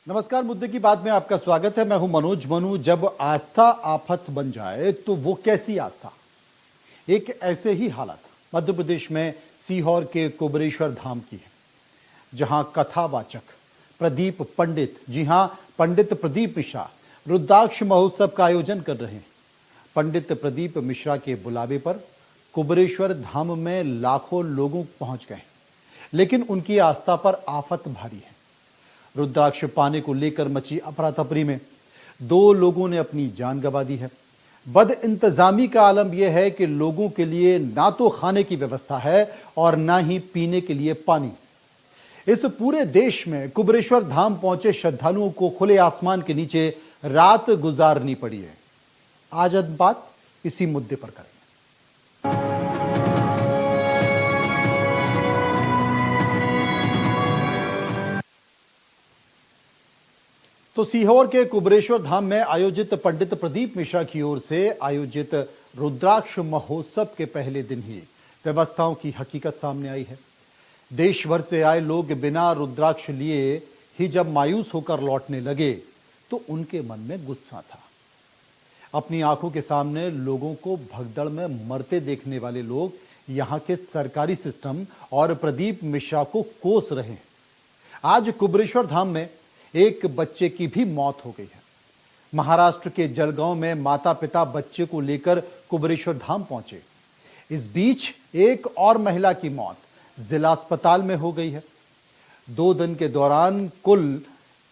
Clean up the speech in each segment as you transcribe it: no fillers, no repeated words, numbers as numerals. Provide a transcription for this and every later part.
नमस्कार, मुद्दे की बात में आपका स्वागत है। मैं हूं मनोज मनु। जब आस्था आफत बन जाए तो वो कैसी आस्था। एक ऐसे ही हालत मध्य प्रदेश में सीहोर के कुबरेश्वर धाम की है, जहां कथावाचक प्रदीप पंडित, जी हां, पंडित प्रदीप मिश्रा रुद्राक्ष महोत्सव का आयोजन कर रहे हैं। पंडित प्रदीप मिश्रा के बुलावे पर कुबरेश्वर धाम में लाखों लोगों पहुंच गए, लेकिन उनकी आस्था पर आफत भारी है। रुद्राक्ष पाने को लेकर मची अफरा तफरी में 2 लोगों ने अपनी जान गंवा दी है। बद इंतजामी का आलम यह है कि लोगों के लिए ना तो खाने की व्यवस्था है और ना ही पीने के लिए पानी। इस पूरे देश में कुबरेश्वर धाम पहुंचे श्रद्धालुओं को खुले आसमान के नीचे रात गुजारनी पड़ी है। आज हम बात इसी मुद्दे पर करेंगे। तो सीहोर के कुबरेश्वर धाम में आयोजित पंडित प्रदीप मिश्रा की ओर से आयोजित रुद्राक्ष महोत्सव के पहले दिन ही व्यवस्थाओं की हकीकत सामने आई है। देश भर से आए लोग बिना रुद्राक्ष लिए ही जब मायूस होकर लौटने लगे तो उनके मन में गुस्सा था। अपनी आंखों के सामने लोगों को भगदड़ में मरते देखने वाले लोग यहां के सरकारी सिस्टम और प्रदीप मिश्रा को कोस रहे हैं। आज कुबरेश्वर धाम में एक बच्चे की भी मौत हो गई है। महाराष्ट्र के जलगांव में माता पिता बच्चे को लेकर कुबरेश्वर धाम पहुंचे। इस बीच एक और महिला की मौत जिला अस्पताल में हो गई है। 2 दिन के दौरान कुल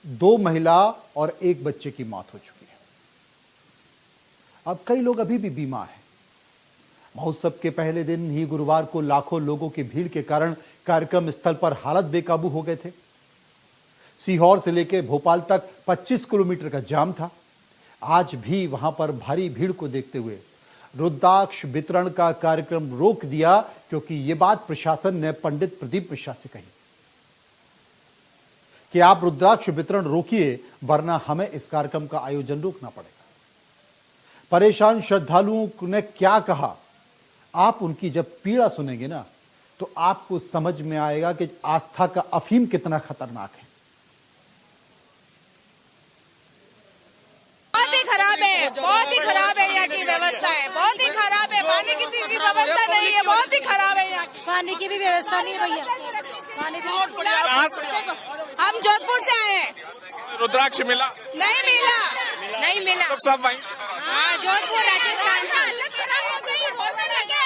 2 महिला और 1 बच्चे की मौत हो चुकी है। अब कई लोग अभी भी बीमार हैं। महोत्सव के पहले दिन ही गुरुवार को लाखों लोगों की भीड़ के कारण कार्यक्रम स्थल पर हालत बेकाबू हो गए थे। सीहोर से लेकर भोपाल तक 25 किलोमीटर का जाम था। आज भी वहां पर भारी भीड़ को देखते हुए रुद्राक्ष वितरण का कार्यक्रम रोक दिया, क्योंकि यह बात प्रशासन ने पंडित प्रदीप मिश्रा से कही कि आप रुद्राक्ष वितरण रोकिए, वरना हमें इस कार्यक्रम का आयोजन रोकना पड़ेगा। परेशान श्रद्धालुओं ने क्या कहा, आप उनकी जब पीड़ा सुनेंगे ना तो आपको समझ में आएगा कि आस्था का अफीम कितना खतरनाक है। बहुत ही खराब है यहाँ की व्यवस्था है, बहुत ही खराब है। पानी की चीज की व्यवस्था नहीं है, बहुत ही खराब है यहाँ की। पानी की भी व्यवस्था नहीं भैया, पानी भी बहुत बढ़िया। हम जोधपुर से आए हैं। रुद्राक्ष मिला? नहीं मिला, नहीं मिला। तो सब वहीं हाँ, जोधपुर राजस्थान से।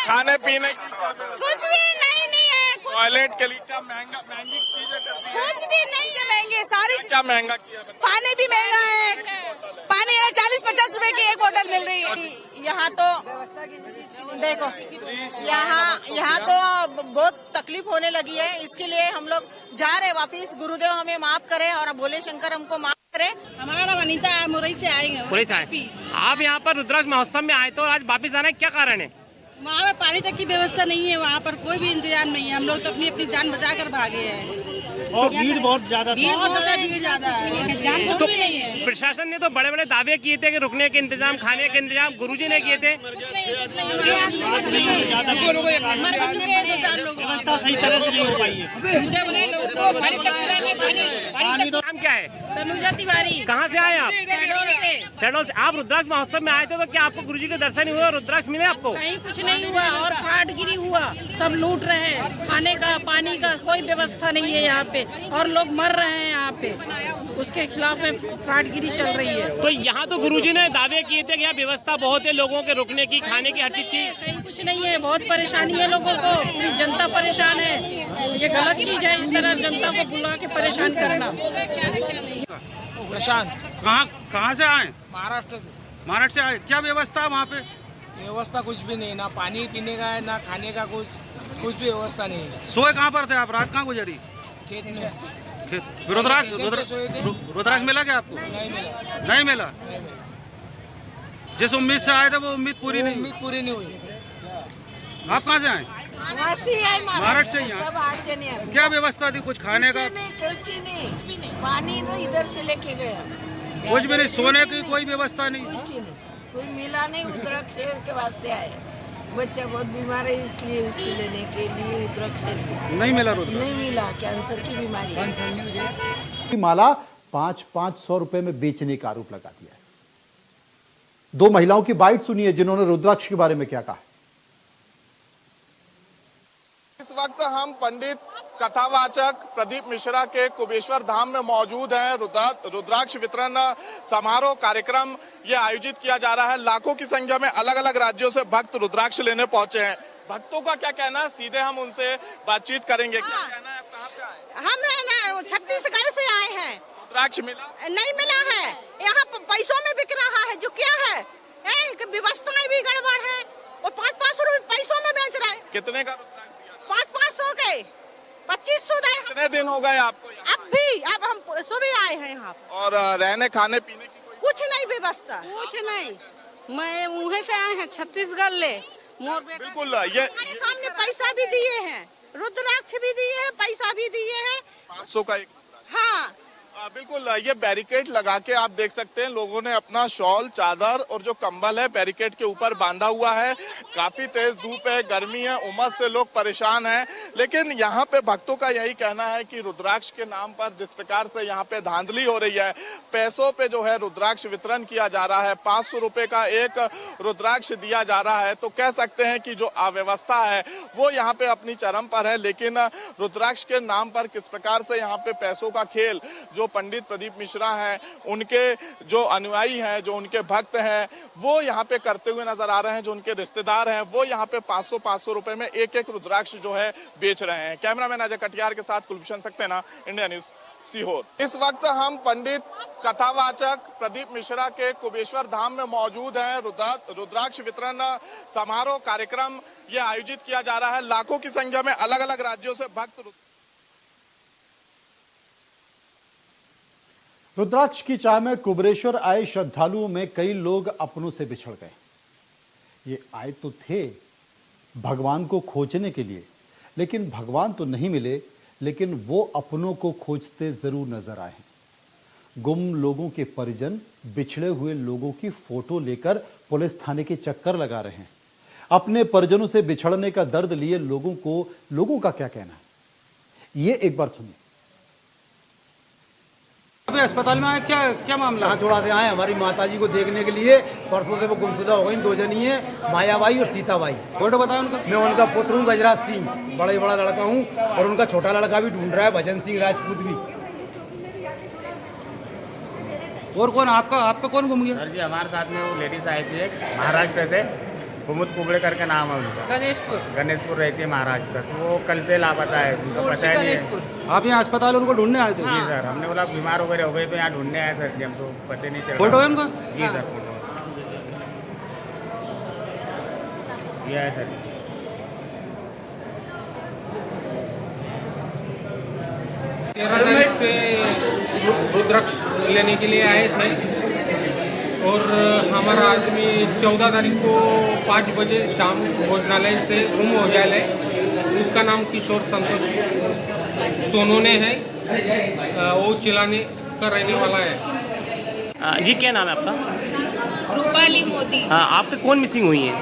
खाने पीने कुछ भी नहीं है, टॉयलेट के लिए क्या महंगी चीजें करती है? कुछ भी नहीं है। महंगे सारी क्या महंगा किया? पानी भी महंगा है। पानी 40-50 रुपए की एक बोतल मिल रही है। यहाँ तो देखो, यहाँ तो बहुत तकलीफ होने लगी है। इसके लिए हम लोग जा रहे वापिस। गुरुदेव हमें माफ करे और भोले शंकर हमको माफ करे। हमारा नाम अनीता मुरई से आएंगे। मुरई से आए आप यहाँ पर रुद्राक्ष महोत्सव में आए तो आज वापिस आने क्या कारण है? वहाँ पे पानी तक की व्यवस्था नहीं है, वहाँ पर कोई भी इंतजाम नहीं है। हम लोग तो अपनी जान बचा कर भागे हैं और भीड़ बहुत ज्यादा भीड़ ज्यादा है। तो प्रशासन ने तो बड़े बड़े दावे किए थे कि रुकने के इंतजाम, खाने के इंतजाम गुरुजी ने किए थे। सही तरह से नहीं हो पाई है। नाम क्या है? तनुजा तिवारी। कहाँ से आए आप? शहडोल से। आप रुद्राक्ष महोत्सव में आए थे तो क्या आपको गुरुजी के दर्शन हुए और रुद्राक्ष मिले आपको? कहीं कुछ नहीं हुआ और फ्राडगिरी हुआ। सब लूट रहे हैं, खाने का पानी का कोई व्यवस्था नहीं है यहाँ पे और लोग मर रहे हैं यहाँ पे। उसके खिलाफ में फ्राडगिरी चल रही है। तो यहाँ तो गुरुजी ने दावे किए थे कि यहाँ व्यवस्था बहुत है लोगों के रुकने की, खाने की, हर चीज की। कहीं कुछ नहीं है, बहुत परेशानी है लोगों को। पूरी जनता परेशान है। ये गलत चीज है, इस तरह जनता को बुला के परेशान करना। प्रशांत। कहाँ से आए? महाराष्ट्र से। महाराष्ट्र से आए। क्या व्यवस्था है वहाँ पे? व्यवस्था कुछ भी नहीं, ना पानी पीने का है ना खाने का, कुछ भी व्यवस्था नहीं है। सोए कहाँ पर थे आप? रात कहाँ गुजरी? खेत में। रुद्राक्ष मिला क्या आपको? नहीं मिला। नहीं मिला। जिस उम्मीद से आए थे वो उम्मीद पूरी नहीं हुई। आप कहाँ से आए? महाराष्ट्र से। यहाँ क्या व्यवस्था थी? कुछ खाने का? कुछ नहीं, पानी तो इधर से लेके गया। कुछ भी नहीं। सोने की कोई व्यवस्था नहीं? कुछ नहीं, कोई मिला नहीं। रुद्राक्ष के वास्ते आए। बच्चा बहुत बीमार है, इसलिए उसको लेने के लिए रुद्राक्ष नहीं मिला। रुद्राक्ष नहीं मिला, कैंसर की बीमारी। माला 500 रुपए में बेचने का आरोप लगा दिया है। दो महिलाओं की बाइट सुनिए जिन्होंने रुद्राक्ष के बारे में क्या कहा। इस वक्त हम पंडित कथावाचक प्रदीप मिश्रा के कुबेश्वर धाम में मौजूद हैं। रुद्राक्ष वितरण समारोह कार्यक्रम ये आयोजित किया जा रहा है। लाखों की संख्या में अलग अलग राज्यों से भक्त रुद्राक्ष लेने पहुंचे हैं। भक्तों का क्या कहना है, सीधे हम उनसे बातचीत करेंगे। क्या कहना है, कहाँ से आए? हम है ना छत्तीसगढ़ से आए हैं। रुद्राक्ष मिला? नहीं मिला है। यहाँ पैसों में बिक रहा है, जो क्या है व्यवस्थाएं भी गड़बड़ है। वो 500 रुपए पैसों में बेच रहे हैं। कितने का रुद्राक्ष दिया? 500 के 2500 दे। कितने दिन हो गए आपको? अब हम सुबह आए हैं यहाँ। और रहने खाने पीने की कुछ नहीं व्यवस्था? कुछ नहीं, मैं वहीं से आए हैं छत्तीसगढ़ ले। बिल्कुल, ये सामने पैसा भी दिए हैं, रुद्राक्ष भी दिए हैं, पैसा भी दिए हैं। 500 का एक। हाँ बिल्कुल, ये बैरिकेड लगा के आप देख सकते हैं लोगों ने अपना शॉल, चादर और जो कंबल है बैरिकेड के ऊपर बांधा हुआ है। काफी तेज धूप है, गर्मी है, उमस से लोग परेशान हैं। लेकिन यहाँ पे भक्तों का यही कहना है कि रुद्राक्ष के नाम पर जिस प्रकार से यहाँ पे धांधली हो रही है, पैसों पे जो है रुद्राक्ष वितरण किया जा रहा है, 500 रुपए का एक रुद्राक्ष दिया जा रहा है, तो कह सकते हैं कि जो अव्यवस्था है वो यहाँ पे अपनी चरम पर है। लेकिन रुद्राक्ष के नाम पर किस प्रकार से यहाँ पे पैसों का खेल जो पंडित प्रदीप मिश्रा हैं, उनके जो अनुयायी हैं, जो उनके भक्त हैं, वो यहाँ पे करते हुए नजर आ रहे हैं। जो उनके रिश्तेदार हैं वो यहाँ पे 500 रुपए में एक एक रुद्राक्ष जो है बेच रहे हैं। कैमरामैन अजय कटियार के साथ कुलभूषण सक्सेना, इंडिया न्यूज, सीहोर। इस वक्त हम पंडित कथावाचक प्रदीप मिश्रा के कुबेश्वर धाम में मौजूद हैं। रुद्राक्ष वितरण समारोह कार्यक्रम ये आयोजित किया जा रहा है। लाखों की संख्या में अलग अलग राज्यों से भक्त रुद्राक्ष की चाह में कुबेश्वर आए श्रद्धालुओं में कई लोग अपनों से बिछड़ गए। ये आए तो थे भगवान को खोजने के लिए, लेकिन भगवान तो नहीं मिले, लेकिन वो अपनों को खोजते जरूर नजर आए हैं। गुम लोगों के परिजन बिछड़े हुए लोगों की फोटो लेकर पुलिस थाने के चक्कर लगा रहे हैं। अपने परिजनों से बिछड़ने का दर्द लिए लोगों का क्या कहना है, ये एक बार सुनिए। अभी अस्पताल में आए, क्या मामला? छोड़ा से आए हमारी माताजी को देखने के लिए। परसों से वो गुमशुदा हो गई। दो जनी है, मायाबाई और सीताबाई। फोटो बताओ उनका। मैं उनका पुत्र हूँ, गजराज सिंह, बड़ा लड़का हूँ। और उनका छोटा लड़का भी ढूंढ रहा है, भजन सिंह राजपूत भी। और कौन आपका कौन गुम गया? सर जी हमारे साथ में वो लेडीज आई थी एक, महाराष्ट्र से, कुमुद कुबड़े करके नाम है उनका। गणेशपुर रहती है महाराष्ट्र। तो वो कल से लापता है, उनको पता ही नहीं है। आप यहाँ अस्पताल उनको ढूंढने आए थे? जी सर, हमने बोला बीमार वगैरह हो गए तो यहाँ ढूंढने आए सर जी, हमको पता नहीं चला। फोटो है उनका? जी सर, फोटो ये है सर। 13 तारीख से रुद्राक्ष लेने के लिए आए थे और हमारा आदमी 14 तारीख को 5 बजे शाम भोजनालय से गुम हो जाए। उसका नाम किशोर संतोष सोनोने है। वो चिलाने का रहने वाला है। जी क्या नाम है आपका? रूपाली मोदी। हाँ, आपके कौन मिसिंग हुई है?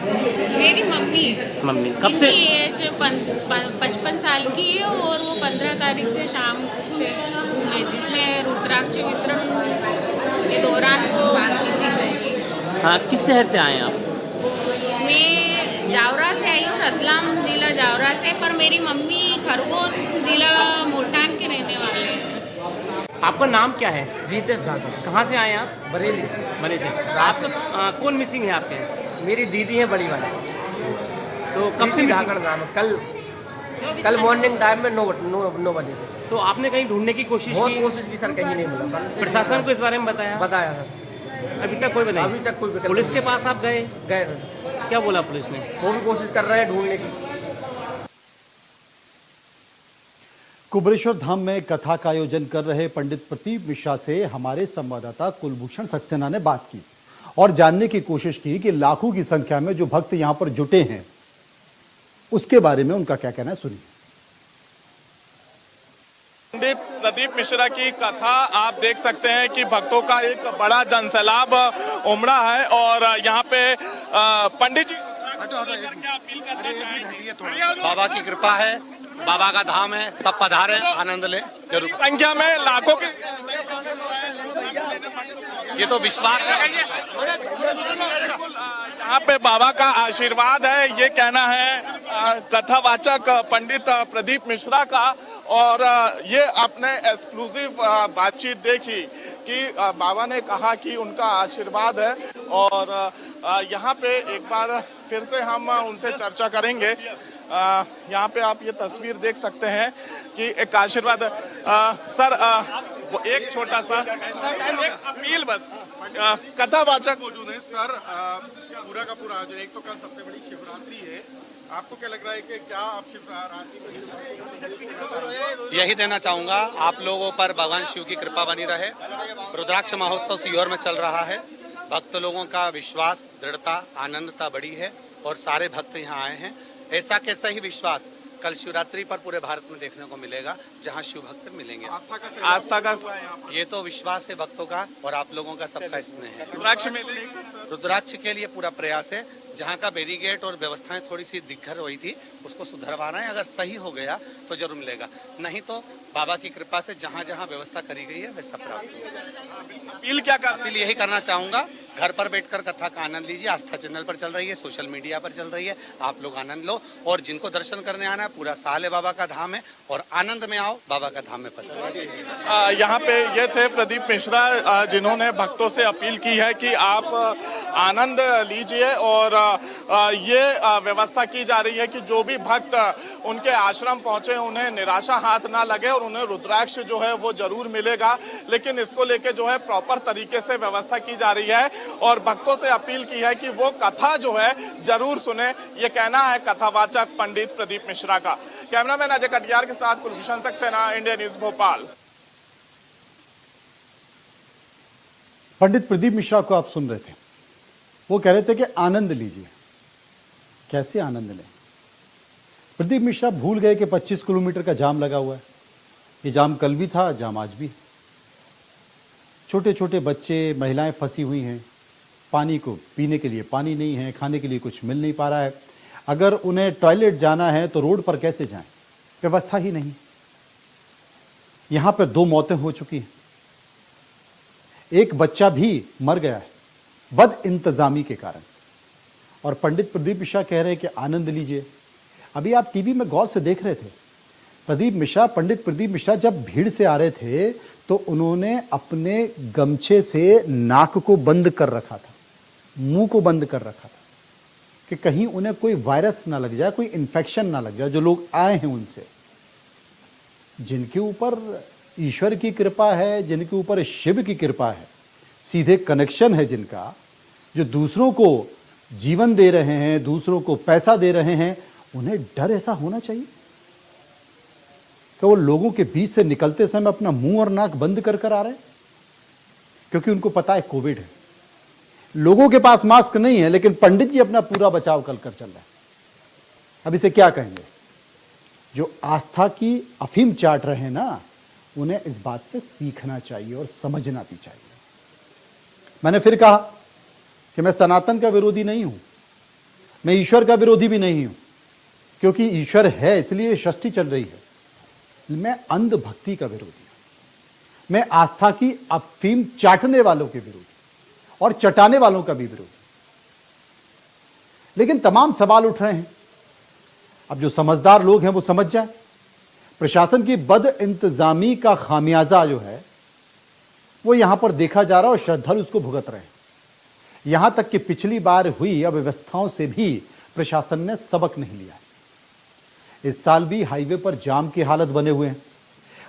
मेरी मम्मी। मम्मी कब से? एज 55 साल की है और वो 15 तारीख से शाम से घूमे, जिसमें रुद्राक्ष वितरण के दौरान वो मिसिंग होगी। हाँ, किस शहर से आए हैं आप? मैं जावरा से आई हूँ, रतलाम जिला जावरा से, पर मेरी मम्मी खरगोन जिला मोटान के रहने वाले हैं। आपका नाम क्या है? जीतेश ठाकुर। कहाँ से आए हैं आप? बरेली। बरेली से। आपका कौन मिसिंग है आपके? मेरी दीदी है बड़ी वाली। तो कब से मिसिंग? कल मॉर्निंग टाइम में 9 बजे से। तो आपने कहीं ढूंढने की कोशिश की? बहुत कोशिश भी सर, कहीं नहीं मिला। प्रशासन को इस बारे में बताया सर। अभी तक कोई बताया? अभी तक कोई। पुलिस के पास आप गए? क्या बोला पुलिस ने? वो भी कोशिश कर रहे हैं ढूंढने की। कुबेश्वर धाम में कथा का आयोजन कर रहे पंडित प्रदीप मिश्रा से हमारे संवाददाता कुलभूषण सक्सेना ने बात की और जानने की कोशिश की कि लाखों की संख्या में जो भक्त यहां पर जुटे हैं उसके बारे में उनका क्या कहना है, सुनिए। पंडित प्रदीप मिश्रा की कथा आप देख सकते हैं कि भक्तों का एक बड़ा जनसैलाब उमड़ा है और यहाँ पे पंडित जी क्या अपील करना चाहेंगे? बाबा की कृपा है, बाबा का धाम है, सब पधारे, आनंद ले। जरूर संख्या में लाखों की ये तो विश्वास है। यहाँ पे बाबा का आशीर्वाद है, ये कहना है कथावाचक पंडित प्रदीप मिश्रा का। और ये आपने एक्सक्लूसिव बातचीत देखी कि बाबा ने कहा कि उनका आशीर्वाद है। और यहाँ पे एक बार फिर से हम उनसे चर्चा करेंगे। यहाँ पे आप ये तस्वीर देख सकते हैं कि एक आशीर्वाद सर, वो एक छोटा सा एक अपील बस कथावाचक मौजूद है सर। पूरा का पूरा आयोजन, एक तो कल सबसे बड़ी शिवरात्रि है, आपको क्या लग रहा है कि क्या आप शिवरात्रि पर यही देना चाहूंगा आप लोगों पर भगवान शिव की कृपा बनी रहे। रुद्राक्ष महोत्सव सीहोर में चल रहा है, भक्त लोगों का विश्वास, दृढ़ता, आनंदता बड़ी है और सारे भक्त यहाँ आए हैं। ऐसा कैसा ही विश्वास कल शिवरात्रि पर पूरे भारत में देखने को मिलेगा, जहां शिव भक्त मिलेंगे। आस्था का ये तो विश्वास है भक्तों का और आप लोगों का सबका स्नेह है। रुद्राक्ष के लिए पूरा प्रयास है। जहां का बैरिकेड और व्यवस्थाएं थोड़ी सी दिक्कत हुई थी उसको सुधरवाना है। अगर सही हो गया तो जरूर मिलेगा, नहीं तो बाबा की कृपा से जहां जहां व्यवस्था करी गई है वैसा प्राप्त होगा। अपील क्या कर अपील यही करना चाहूंगा, घर पर बैठकर कथा का आनंद लीजिए। आस्था चैनल पर चल रही है, सोशल मीडिया पर चल रही है, आप लोग आनंद लो। और जिनको दर्शन करने आना है, पूरा साल है बाबा का धाम है और आनंद में आओ, बाबा का धाम में पधारो। यहाँ पे ये थे प्रदीप मिश्रा जिन्होंने भक्तों से अपील की है कि आप आनंद लीजिए। और ये व्यवस्था की जा रही है कि जो भी भक्त उनके आश्रम पहुंचे उन्हें निराशा हाथ ना लगे और उन्हें रुद्राक्ष जो है वो जरूर मिलेगा। लेकिन इसको लेके जो है प्रॉपर तरीके से व्यवस्था की जा रही है और भक्तों से अपील की है कि वो कथा जो है जरूर सुने। ये कहना है कथावाचक पंडित प्रदीप मिश्रा का। कैमरामैन अजय कटियार के साथ कुलभूषण सक्सेना, इंडिया न्यूज भोपाल। पंडित प्रदीप मिश्रा को आप सुन रहे थे, वो कह रहे थे कि आनंद लीजिए। कैसे आनंद लें? प्रदीप मिश्रा भूल गए कि 25 किलोमीटर का जाम लगा हुआ है। ये जाम कल भी था, जाम आज भी। छोटे छोटे बच्चे, महिलाएं फंसी हुई हैं, पानी को पीने के लिए पानी नहीं है, खाने के लिए कुछ मिल नहीं पा रहा है। अगर उन्हें टॉयलेट जाना है तो रोड पर कैसे जाएं? व्यवस्था ही नहीं। यहां पर 2 मौतें हो चुकी हैं, एक बच्चा भी मर गया है बद इंतजामी के कारण। और पंडित प्रदीप मिश्रा कह रहे हैं कि आनंद लीजिए। अभी आप टीवी में गौर से देख रहे थे, प्रदीप मिश्रा, पंडित प्रदीप मिश्रा जब भीड़ से आ रहे थे तो उन्होंने अपने गमछे से नाक को बंद कर रखा था, मुंह को बंद कर रखा था कि कहीं उन्हें कोई वायरस ना लग जाए, कोई इन्फेक्शन ना लग जाए। जो लोग आए हैं उनसे, जिनके ऊपर ईश्वर की कृपा है, जिनके ऊपर शिव की कृपा है, सीधे कनेक्शन है जिनका, जो दूसरों को जीवन दे रहे हैं, दूसरों को पैसा दे रहे हैं, उन्हें डर ऐसा होना चाहिए कि वो लोगों के बीच से निकलते समय अपना मुंह और नाक बंद कर कर आ रहे हैं, क्योंकि उनको पता है कोविड है। लोगों के पास मास्क नहीं है, लेकिन पंडित जी अपना पूरा बचाव कर चल रहे हैं। अब इसे क्या कहेंगे? जो आस्था की अफीम चाट रहे हैं ना, उन्हें इस बात से सीखना चाहिए और समझना भी चाहिए। मैंने फिर कहा कि मैं सनातन का विरोधी नहीं हूं, मैं ईश्वर का विरोधी भी नहीं हूं, क्योंकि ईश्वर है इसलिए षष्ठी चल रही है। मैं अंधभक्ति का विरोधी हूं, मैं आस्था की अफीम चाटने वालों के विरोधी और चटाने वालों का भी विरोधी। लेकिन तमाम सवाल उठ रहे हैं। अब जो समझदार लोग हैं वो समझ जाएं, प्रशासन की बद इंतजामी का खामियाजा जो है वो यहां पर देखा जा रहा है और श्रद्धालु उसको भुगत रहे हैं। यहां तक कि पिछली बार हुई अव्यवस्थाओं से भी प्रशासन ने सबक नहीं लिया है। इस साल भी हाईवे पर जाम की हालत बने हुए हैं।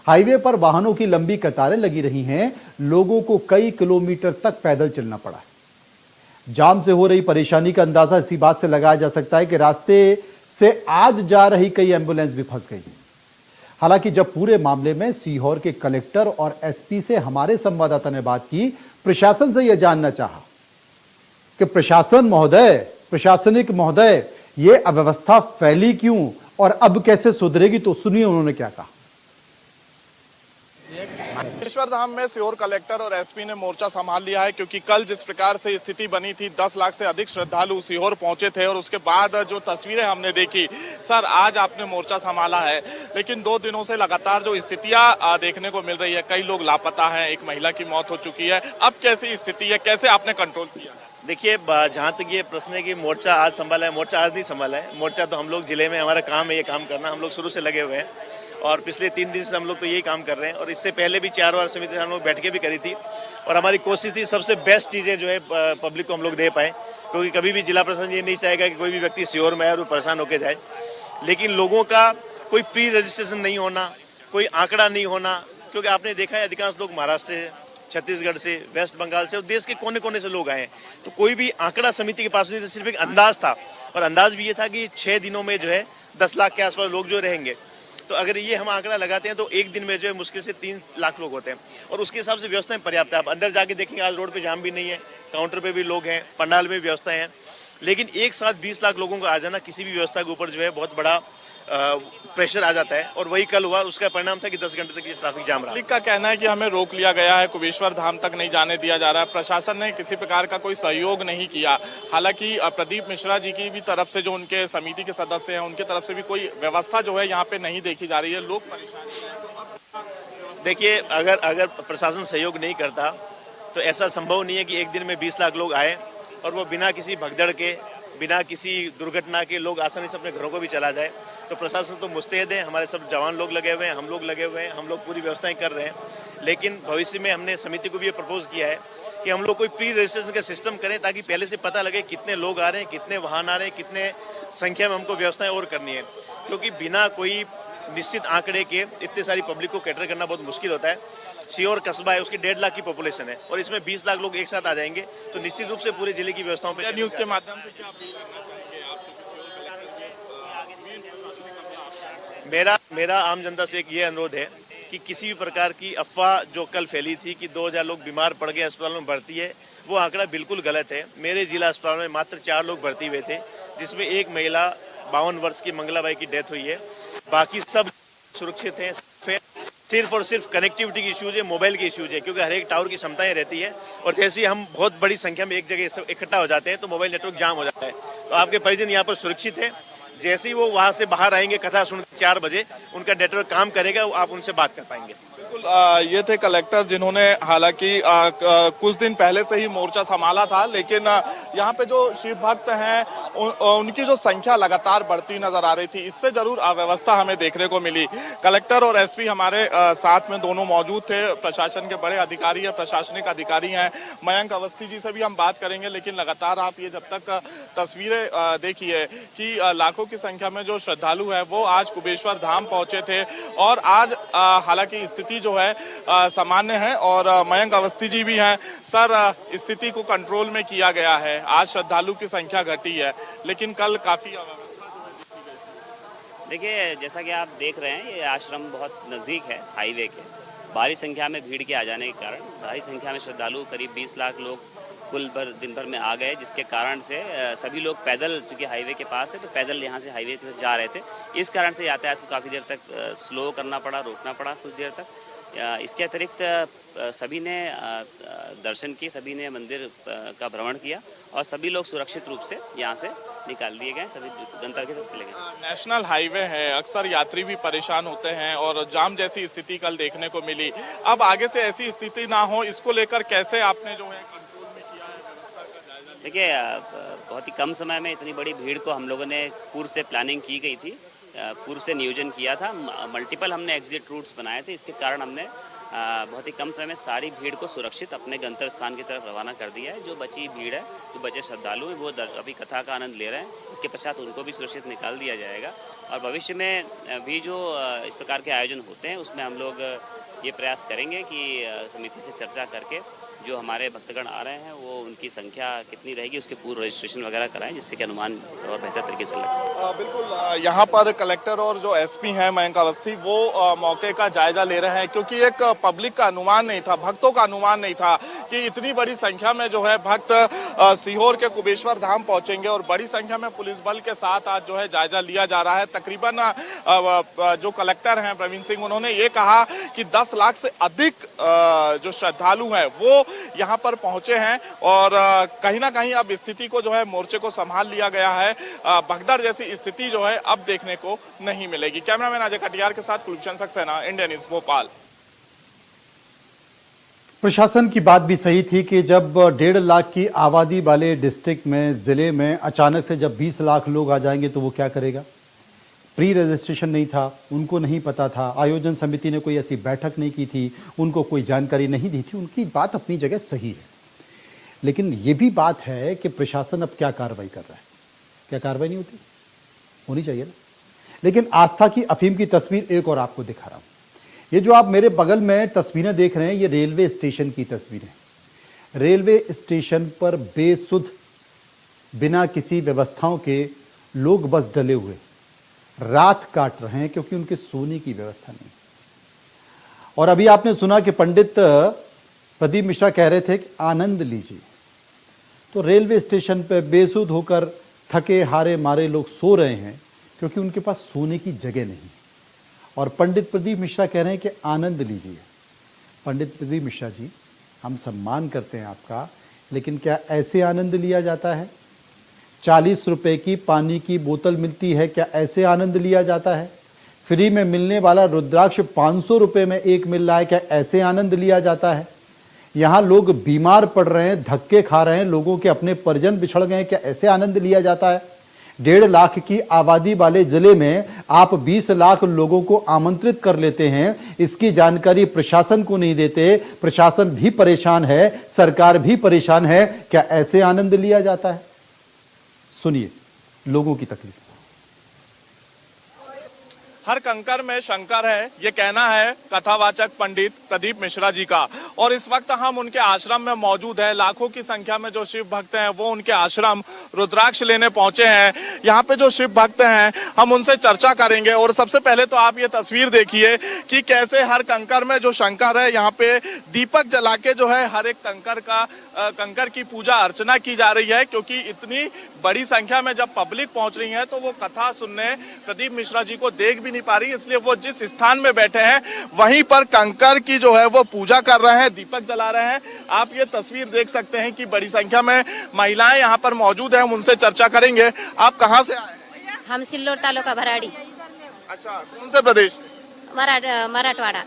हाईवे पर वाहनों की लंबी कतारें लगी रही हैं, लोगों को कई किलोमीटर तक पैदल चलना पड़ा है। जाम से हो रही परेशानी का अंदाजा इसी बात से लगाया जा सकता है कि रास्ते से आज जा रही कई एम्बुलेंस भी फंस गई। हालांकि जब पूरे मामले में सीहोर के कलेक्टर और एसपी से हमारे संवाददाता ने बात की, प्रशासन से यह जानना चाहा कि प्रशासन महोदय, प्रशासनिक महोदय, ये अव्यवस्था फैली क्यों और अब कैसे सुधरेगी, तो सुनिए उन्होंने क्या कहा। कुबेश्वर धाम में सीहोर कलेक्टर और एसपी ने मोर्चा संभाल लिया है, क्योंकि कल जिस प्रकार से स्थिति बनी थी, 10 लाख से अधिक श्रद्धालु सीहोर पहुंचे थे और उसके बाद जो तस्वीरें हमने देखी, सर आज आपने मोर्चा संभाला है, लेकिन 2 दिनों से लगातार जो स्थितियां देखने को मिल रही है, कई लोग लापता हैं, एक महिला की मौत हो चुकी है, अब कैसी स्थिति है, कैसे आपने कंट्रोल किया? देखिए, जहाँ तक ये प्रश्न है कि मोर्चा आज संभाला है, मोर्चा आज नहीं संभाला है। मोर्चा तो हम लोग जिले में, हमारा काम है ये काम करना, हम लोग शुरू से लगे हुए हैं और पिछले 3 दिन से हम लोग तो यही काम कर रहे हैं और इससे पहले भी 4 बार समिति हम लोग बैठ के भी करी थी और हमारी कोशिश थी सबसे बेस्ट चीज़ें जो है पब्लिक को हम लोग दे पाए, क्योंकि कभी भी जिला प्रशासन ये नहीं चाहेगा कि कोई भी व्यक्ति सीहोर में आए और वो परेशान होकर जाए, लेकिन लोगों का कोई प्री रजिस्ट्रेशन नहीं होना, कोई आंकड़ा नहीं होना, क्योंकि आपने देखा है अधिकांश लोग महाराष्ट्र से, छत्तीसगढ़ से, वेस्ट बंगाल से और देश के कोने कोने से लोग आए हैं, तो कोई भी आंकड़ा समिति के पास नहीं था, सिर्फ एक अंदाज था और अंदाज भी ये था कि 6 दिनों में जो है 10 लाख के आसपास लोग जो रहेंगे, तो अगर ये हम आंकड़ा लगाते हैं तो एक दिन में जो है मुश्किल से 3 लाख लोग होते हैं और उसके हिसाब से व्यवस्थाएं पर्याप्त है। आप अंदर जाके देखेंगे आज रोड पे जाम भी नहीं है, काउंटर पे भी लोग हैं, पंडाल में व्यवस्थाएं हैं, लेकिन एक साथ 20 लाख लोगों को आ जाना किसी भी व्यवस्था के ऊपर जो है बहुत बड़ा प्रेशर आ जाता है और वही कल हुआ। उसका परिणाम था कि 10 घंटे तक ये ट्रैफिक जाम रहा। पब्लिक का कहना है कि हमें रोक लिया गया है, कुबेश्वर धाम तक नहीं जाने दिया जा रहा है, प्रशासन ने किसी प्रकार का कोई सहयोग नहीं किया। हालांकि प्रदीप मिश्रा जी की भी तरफ से, जो उनके समिति के सदस्य हैं, उनकी तरफ से भी कोई व्यवस्था जो है यहाँ पे नहीं देखी जा रही है, लोग परेशान हैं। देखिए, अगर प्रशासन सहयोग नहीं करता तो ऐसा संभव नहीं है कि एक दिन में 20 लाख लोग आए और वो बिना किसी भगदड़ के, बिना किसी दुर्घटना के लोग आसानी से अपने घरों को भी चला जाए। तो प्रशासन तो मुस्तैद है, हमारे सब जवान लोग लगे हुए हैं, हम लोग लगे हुए हैं, हम लोग पूरी व्यवस्थाएं कर रहे हैं, लेकिन भविष्य में हमने समिति को भी ये प्रपोज किया है कि हम लोग कोई प्री रजिस्ट्रेशन का सिस्टम करें ताकि पहले से पता लगे कितने लोग आ रहे हैं, कितने वाहन आ रहे हैं, कितने संख्या में हमको व्यवस्थाएं और करनी है, क्योंकि बिना कोई निश्चित आंकड़े के इतने सारी पब्लिक को कैटर करना बहुत मुश्किल होता है। सीहोर कस्बा है, उसकी 1.5 लाख की पॉपुलेशन है और इसमें 20 लाख लोग एक साथ आ जाएंगे तो निश्चित रूप से पूरे जिले की व्यवस्थाओं पर न्यूज़ के माध्यम से क्या अपील करना चाहेंगे आप? मेरा आम जनता से एक ये अनुरोध है कि किसी भी प्रकार की अफवाह जो कल फैली थी कि 2000 लोग बीमार पड़ गए, अस्पताल में भर्ती है, वो आंकड़ा बिल्कुल गलत है। मेरे जिला अस्पताल में मात्र 4 लोग भर्ती हुए थे, जिसमें एक महिला 52 वर्ष की मंगलाबाई की डेथ हुई है, बाकी सब सुरक्षित हैं। सिर्फ और सिर्फ कनेक्टिविटी की इश्यूज है, मोबाइल के इश्यूज है, क्योंकि हर एक टावर की क्षमताएं रहती है और जैसे ही हम बहुत बड़ी संख्या में एक जगह इकट्ठा हो जाते हैं तो मोबाइल नेटवर्क जाम हो जाता है। तो आपके परिजन यहाँ पर सुरक्षित है, जैसे ही वो वहाँ से बाहर आएंगे कथा सुन 4 बजे उनका नेटवर्क काम करेगा, आप उनसे बात कर पाएंगे। बिल्कुल, ये थे कलेक्टर जिन्होंने हालांकि कुछ दिन पहले से ही मोर्चा संभाला था, लेकिन यहाँ पे जो शिव भक्त हैं उनकी जो संख्या लगातार बढ़ती नजर आ रही थी, इससे जरूर अव्यवस्था हमें देखने को मिली। कलेक्टर और एसपी हमारे साथ में दोनों मौजूद थे, प्रशासन के बड़े अधिकारी हैं, प्रशासनिक अधिकारी हैं। मयंक अवस्थी जी से भी हम बात करेंगे, लेकिन लगातार आप ये जब तक तस्वीरें देखिए कि लाखों की संख्या में जो श्रद्धालु है वो आज कुबेश्वर धाम पहुंचे थे और आज हालांकि स्थिति जो है सामान्य है और मयंक अवस्थी जी भी हैं। सर, स्थिति को कंट्रोल में किया गया है, आज श्रद्धालु की संख्या घटी है, लेकिन कल काफी अव्यवस्था देखी गई। देखिए, जैसा कि आप देख रहे हैं, ये आश्रम बहुत नज़दीक है हाईवे के। भारी संख्या में भीड़ के आ जाने के कारण भारी संख्या में श्रद्धालु, करीब 20 लाख लोग कुल दिन भर में आ गए, जिसके कारण से सभी लोग पैदल, चूँकि हाईवे के पास है तो पैदल यहाँ से हाईवे से जा रहे थे। इस कारण से यातायात को काफ़ी देर तक स्लो करना पड़ा, रोकना पड़ा कुछ देर तक। इसके अतिरिक्त सभी ने दर्शन किए, सभी ने मंदिर का भ्रमण किया और सभी लोग सुरक्षित रूप से यहाँ से निकाल दिए गए, सभी गंतव्य की तरफ चले गए। नेशनल हाईवे है, अक्सर यात्री भी परेशान होते हैं और जाम जैसी स्थिति कल देखने को मिली। अब आगे से ऐसी स्थिति ना हो, इसको लेकर कैसे आपने जो है कंट्रोल में किया है, व्यवस्था का जायजा? देखिए, बहुत ही कम समय में इतनी बड़ी भीड़ को हम लोगों ने पूर्व से प्लानिंग की गई थी, पूर्व से नियोजन किया था, मल्टीपल हमने एग्जिट रूट्स बनाए थे। इसके कारण हमने बहुत ही कम समय में सारी भीड़ को सुरक्षित अपने गंतव्य स्थान की तरफ रवाना कर दिया है। जो बची भीड़ है, जो बचे श्रद्धालु हैं, वो अभी कथा का आनंद ले रहे हैं। इसके पश्चात उनको भी सुरक्षित निकाल दिया जाएगा और भविष्य में भी जो इस प्रकार के आयोजन होते हैं उसमें हम लोग ये प्रयास करेंगे कि समिति से चर्चा करके जो हमारे भक्तगण आ रहे हैं वो उनकी संख्या कितनी रहेगी उसके पूर्व रजिस्ट्रेशन वगैरह कराएं, जिससे कि अनुमान और बेहतर तरीके से लग सके। बिल्कुल, यहाँ पर कलेक्टर और जो एसपी हैं मयंक अवस्थी, वो मौके का जायजा ले रहे हैं, क्योंकि एक पब्लिक का अनुमान नहीं था, भक्तों का अनुमान नहीं था कि इतनी बड़ी संख्या में जो है भक्त सीहोर के कुबेश्वर धाम पहुंचेंगे और बड़ी संख्या में पुलिस बल के साथ आज जो है जायजा लिया जा रहा है। तकरीबन जो कलेक्टर हैं प्रवीण सिंह, उन्होंने ये कहा कि 10 लाख से अधिक जो श्रद्धालु हैं वो यहाँ पर पहुंचे हैं और कहीं ना कहीं अब स्थिति को जो है मोर्चे को संभाल लिया गया है। भगदड़ जैसी स्थिति जो है अब देखने को नहीं मिलेगी। कैमरामैन अजय कटियार के साथ कुलभूषण सक्सेना, इंडिया न्यूज़ भोपाल। प्रशासन की बात भी सही थी कि जब 1.5 लाख की आबादी वाले डिस्ट्रिक्ट में, जिले में अचानक से जब 20 लाख लोग आ जाएंगे तो वो क्या करेगा। प्री रजिस्ट्रेशन नहीं था, उनको नहीं पता था, आयोजन समिति ने कोई ऐसी बैठक नहीं की थी, उनको कोई जानकारी नहीं दी थी। उनकी बात अपनी जगह सही है, लेकिन ये भी बात है कि प्रशासन अब क्या कार्रवाई कर रहा है। क्या कार्रवाई नहीं होनी चाहिए ना। लेकिन आस्था की अफीम की तस्वीर एक और आपको दिखा रहा हूं। ये जो आप मेरे बगल में तस्वीरें देख रहे हैं, ये रेलवे स्टेशन की तस्वीरें। रेलवे स्टेशन पर बेसुध, बिना किसी व्यवस्थाओं के लोग बस डले हुए रात काट रहे हैं क्योंकि उनके सोने की व्यवस्था नहीं। और अभी आपने सुना कि पंडित प्रदीप मिश्रा कह रहे थे कि आनंद लीजिए। तो रेलवे स्टेशन पर बेसुध होकर थके हारे मारे लोग सो रहे हैं क्योंकि उनके पास सोने की जगह नहीं। और पंडित प्रदीप मिश्रा कह रहे हैं कि आनंद लीजिए। पंडित प्रदीप मिश्रा जी, हम सम्मान करते हैं आपका, लेकिन क्या ऐसे आनंद लिया जाता है? 40 रुपए की पानी की बोतल मिलती है, क्या ऐसे आनंद लिया जाता है? फ्री में मिलने वाला रुद्राक्ष 500 रुपए में एक मिल रहा है, क्या ऐसे आनंद लिया जाता है? यहाँ लोग बीमार पड़ रहे हैं, धक्के खा रहे हैं, लोगों के अपने परिजन बिछड़ गए हैं, क्या ऐसे आनंद लिया जाता है? 1.5 लाख की आबादी वाले जिले में आप 20 लाख लोगों को आमंत्रित कर लेते हैं, इसकी जानकारी प्रशासन को नहीं देते। प्रशासन भी परेशान है, सरकार भी परेशान है, क्या ऐसे आनंद लिया जाता है? सुनिए लोगों की तकलीफ। हर कंकर में शंकर है, ये कहना है कथावाचक पंडित प्रदीप मिश्रा जी का। और इस वक्त हम उनके आश्रम में मौजूद है। लाखों की संख्या में जो शिव भक्त हैं वो उनके आश्रम रुद्राक्ष लेने पहुंचे हैं। यहाँ पे जो शिव भक्त हैं हम उनसे चर्चा करेंगे। और सबसे पहले तो आप ये तस्वीर देखिए कि कैसे हर कंकर में जो शंकर है, यहाँ पे दीपक जला के जो है हर एक कंकर की पूजा अर्चना की जा रही है। क्योंकि इतनी बड़ी संख्या में जब पब्लिक पहुंच रही है तो वो कथा सुनने प्रदीप मिश्रा जी को देख भी नहीं पा रही, इसलिए वो जिस स्थान में बैठे हैं वहीं पर कंकर की जो है वो पूजा कर रहे हैं, दीपक जला रहे हैं। आप ये तस्वीर देख सकते हैं कि बड़ी संख्या में महिलाएं यहाँ पर मौजूद हैं, हम उनसे चर्चा करेंगे। आप कहाँ से आए? हम सिल्लोड तालुका भराड़ी। अच्छा, कौन से प्रदेश? मराठवाड़ा।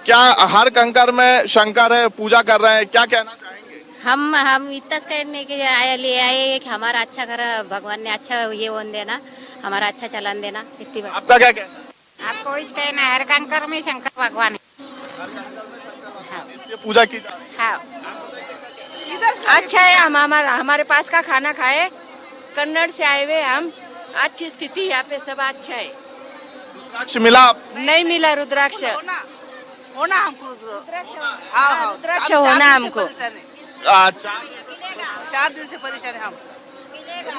क्या हर कंकर में शंकर है, पूजा कर रहे हैं, क्या कहना चाहेंगे? हम इतना कहने के ले आए कि हमारा अच्छा घर भगवान ने अच्छा ये होने देना, हमारा अच्छा चलन देना। इतनी बात। आपका क्या कहना है? आपको इस कहना है हर कंकर में शंकर भगवान है, इसलिए पूजा की जा रही है। हाँ। अच्छा है, हम हमारे पास का खाना खाए, कन्नड़ से आए हुए हम, अच्छी स्थिति यहाँ पे सब अच्छा है। रुद्राक्ष मिला? नहीं मिला रुद्राक्ष। होना हमको रुद्राक्ष होना हमको। 4 दिन से परेशान है हम।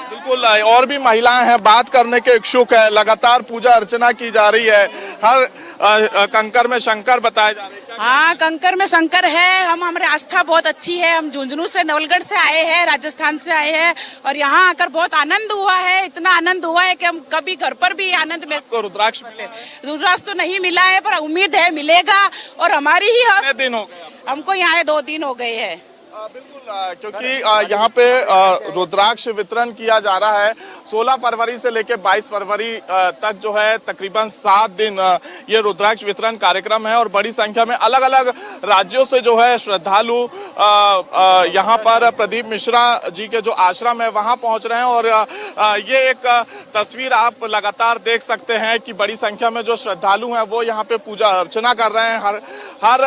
बिल्कुल, और भी महिलाएं हैं, बात करने के इच्छुक है। लगातार पूजा अर्चना की जा रही है, हर कंकर में शंकर बताए जा रहे हैं। हाँ, कंकर में शंकर है। हमारी आस्था बहुत अच्छी है। हम झुंझुनू से, नवलगढ़ से आए हैं, राजस्थान से आए हैं और यहाँ आकर बहुत आनंद हुआ है। इतना आनंद हुआ है कि हम कभी घर पर भी आनंद में। रुद्राक्ष तो नहीं मिला है, पर उम्मीद है मिलेगा। और हमारी ही दिन हो गए हमको यहाँ 2 दिन हो गए हैं। बिल्कुल, क्योंकि यहाँ पे रुद्राक्ष वितरण किया जा रहा है। 16 फरवरी से लेकर 22 फरवरी तक जो है तकरीबन 7 दिन ये रुद्राक्ष वितरण कार्यक्रम है। और बड़ी संख्या में अलग अलग राज्यों से जो है श्रद्धालु यहाँ पर प्रदीप मिश्रा जी के जो आश्रम है वहाँ पहुँच रहे हैं। और ये एक तस्वीर आप लगातार देख सकते हैं कि बड़ी संख्या में जो श्रद्धालु हैं वो यहाँ पे पूजा अर्चना कर रहे हैं, हर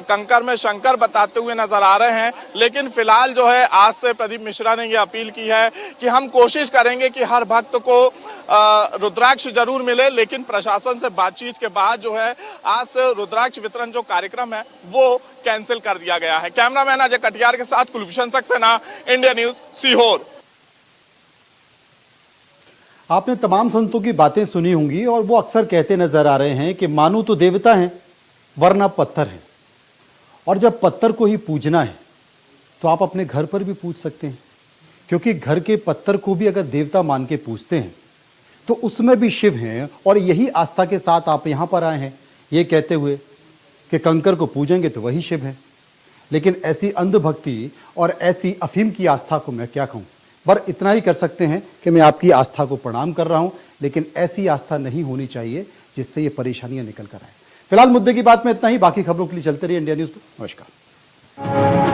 कंकर में शंकर बताते हुए नजर आ रहे हैं। लेकिन फिलहाल जो है आज से प्रदीप मिश्रा ने ये अपील की है कि हम कोशिश करेंगे कि हर भक्त को रुद्राक्ष जरूर मिले, लेकिन प्रशासन से बातचीत के बाद जो है आज से रुद्राक्ष वितरण जो कार्यक्रम है वो कैंसिल कर दिया गया है। कैमरामैन अजय कटियार के साथ कुलभूषण सक्सेना, इंडिया न्यूज, सीहोर। आपने तमाम संतों की बातें सुनी होंगी और वो अक्सर कहते नजर आ रहे हैं कि मानो तो देवता हैं वरना पत्थर हैं। और जब पत्थर को ही पूजना है तो आप अपने घर पर भी पूज सकते हैं, क्योंकि घर के पत्थर को भी अगर देवता मान के पूजते हैं तो उसमें भी शिव हैं। और यही आस्था के साथ आप यहां पर आए हैं, ये कहते हुए कि कंकर को पूजेंगे तो वही शिव है। लेकिन ऐसी अंधभक्ति और ऐसी अफीम की आस्था को मैं क्या कहूं, पर इतना ही कर सकते हैं कि मैं आपकी आस्था को प्रणाम कर रहा हूं, लेकिन ऐसी आस्था नहीं होनी चाहिए जिससे ये परेशानियां निकल कर आए। फिलहाल मुद्दे की बात में इतना ही, बाकी खबरों के लिए चलते रहिए इंडिया न्यूज पर। नमस्कार।